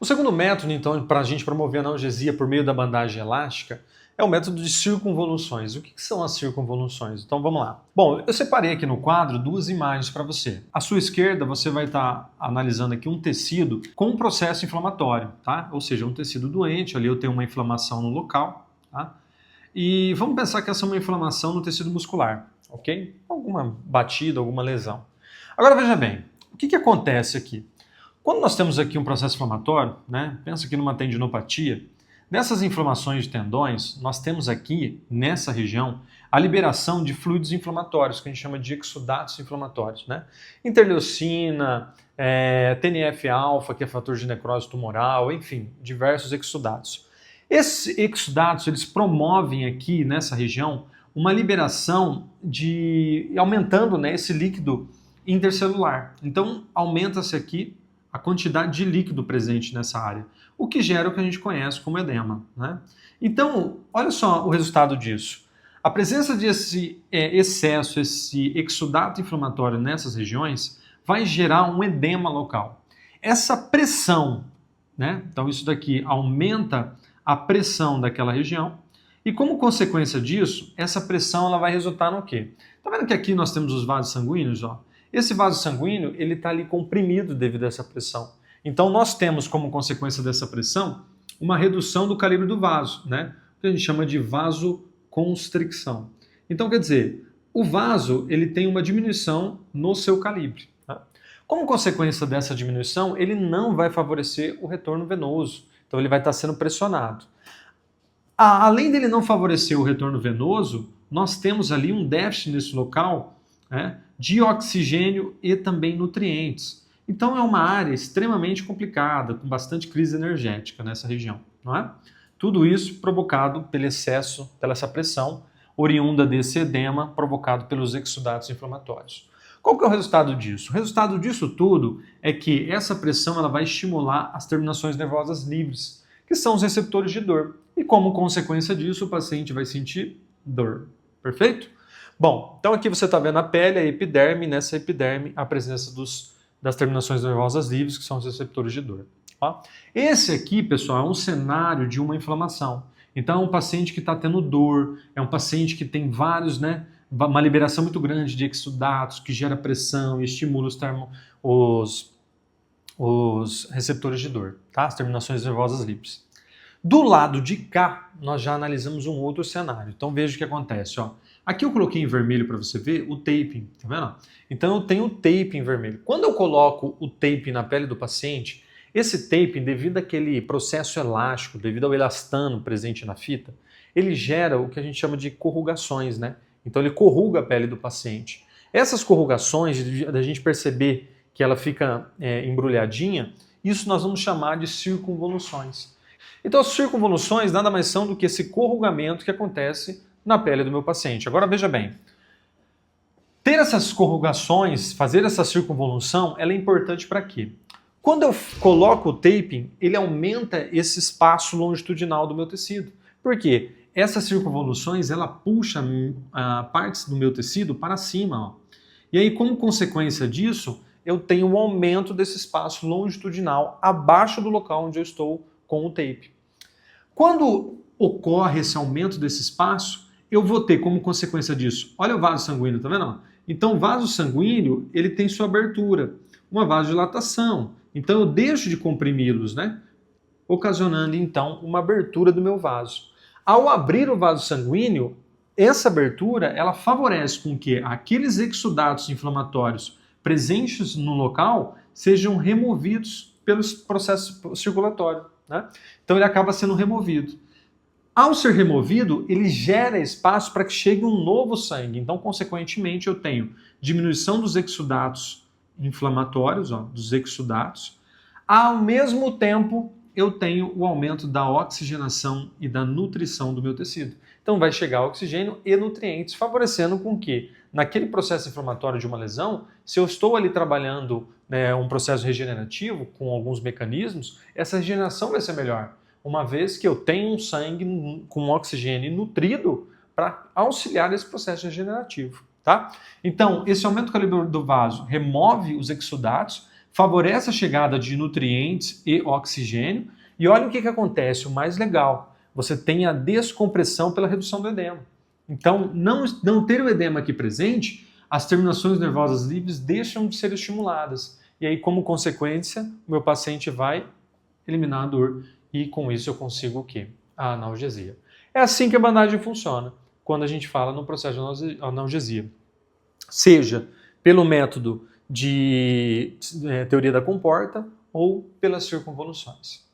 segundo método, então, para a gente promover a analgesia por meio da bandagem elástica é o método de circunvoluções. O que são as circunvoluções? Então vamos lá. Bom, eu separei aqui no quadro duas imagens para você. À sua esquerda, você vai estar analisando aqui um tecido com um processo inflamatório, tá? Ou seja, um tecido doente, ali eu tenho uma inflamação no local, tá? E vamos pensar que essa é uma inflamação no tecido muscular, ok? Alguma batida, alguma lesão. Agora veja bem, o que acontece aqui? Quando nós temos aqui um processo inflamatório, né? Pensa aqui numa tendinopatia. Nessas inflamações de tendões, nós temos aqui, nessa região, a liberação de fluidos inflamatórios, que a gente chama de exudatos inflamatórios, né? Interleucina, TNF-alfa, que é fator de necrose tumoral, enfim, diversos exudatos. Esses exudatos, eles promovem aqui, nessa região, uma liberação aumentando, né, esse líquido intercelular. Então, aumenta-se aqui a quantidade de líquido presente nessa área, o que gera o que a gente conhece como edema, né? Então, olha só o resultado disso. A presença desse excesso, esse exudato inflamatório nessas regiões, vai gerar um edema local. Essa pressão, né? Então isso daqui aumenta a pressão daquela região e como consequência disso, essa pressão ela vai resultar no quê? Tá vendo que aqui nós temos os vasos sanguíneos, ó? Esse vaso sanguíneo, ele está ali comprimido devido a essa pressão. Então nós temos como consequência dessa pressão uma redução do calibre do vaso, né? Que a gente chama de vasoconstricção. Então quer dizer, o vaso ele tem uma diminuição no seu calibre. Tá? Como consequência dessa diminuição, ele não vai favorecer o retorno venoso. Então ele vai estar sendo pressionado. Além dele não favorecer o retorno venoso, nós temos ali um déficit nesse local, né, de oxigênio e também nutrientes. Então é uma área extremamente complicada, com bastante crise energética nessa região, não é? Tudo isso provocado pelo excesso, pela essa pressão oriunda desse edema provocado pelos exudatos inflamatórios. Qual que é o resultado disso? O resultado disso tudo é que essa pressão ela vai estimular as terminações nervosas livres, que são os receptores de dor. E como consequência disso, o paciente vai sentir dor. Perfeito? Bom, então aqui você está vendo a pele, a epiderme, e nessa epiderme a presença das terminações nervosas livres, que são os receptores de dor. Tá? Esse aqui, pessoal, é um cenário de uma inflamação. Então é um paciente que está tendo dor, é um paciente que tem vários, né, uma liberação muito grande de exudatos, que gera pressão e estimula os receptores de dor, tá? As terminações nervosas livres. Do lado de cá, nós já analisamos um outro cenário. Então veja o que acontece, ó. Aqui eu coloquei em vermelho para você ver o taping, tá vendo? Então eu tenho o taping em vermelho. Quando eu coloco o taping na pele do paciente, esse taping, devido àquele processo elástico, devido ao elastano presente na fita, ele gera o que a gente chama de corrugações, né? Então ele corruga a pele do paciente. Essas corrugações, da gente perceber que ela fica embrulhadinha, isso nós vamos chamar de circunvoluções. Então as circunvoluções nada mais são do que esse corrugamento que acontece na pele do meu paciente. Agora veja bem, ter essas corrugações, fazer essa circunvolução, ela é importante para quê? Quando eu coloco o taping, ele aumenta esse espaço longitudinal do meu tecido. Por quê? Essas circunvoluções, ela puxa partes do meu tecido para cima. Ó. E aí, como consequência disso, eu tenho um aumento desse espaço longitudinal abaixo do local onde eu estou com o tape. Quando ocorre esse aumento desse espaço, eu vou ter como consequência disso, olha o vaso sanguíneo, tá vendo? Então o vaso sanguíneo, ele tem sua abertura, uma vasodilatação. Então eu deixo de comprimi-los, né? Ocasionando então uma abertura do meu vaso. Ao abrir o vaso sanguíneo, essa abertura, ela favorece com que aqueles exudatos inflamatórios presentes no local sejam removidos pelos processos circulatórios, né? Então ele acaba sendo removido. Ao ser removido, ele gera espaço para que chegue um novo sangue. Então, consequentemente, eu tenho diminuição dos exudatos inflamatórios, ó, dos exudatos. Ao mesmo tempo, eu tenho o aumento da oxigenação e da nutrição do meu tecido. Então, vai chegar oxigênio e nutrientes, favorecendo com que, naquele processo inflamatório de uma lesão, se eu estou ali trabalhando, né, um processo regenerativo com alguns mecanismos, essa regeneração vai ser melhor. Uma vez que eu tenho um sangue com oxigênio nutrido para auxiliar esse processo regenerativo, tá? Então, esse aumento do calibre do vaso remove os exudatos, favorece a chegada de nutrientes e oxigênio. E olha o que acontece, o mais legal, você tem a descompressão pela redução do edema. Então, não ter o edema aqui presente, as terminações nervosas livres deixam de ser estimuladas. E aí, como consequência, o meu paciente vai eliminar a dor e com isso eu consigo o quê? A analgesia. É assim que a bandagem funciona quando a gente fala no processo de analgesia. Seja pelo método de teoria da comporta ou pelas circunvoluções.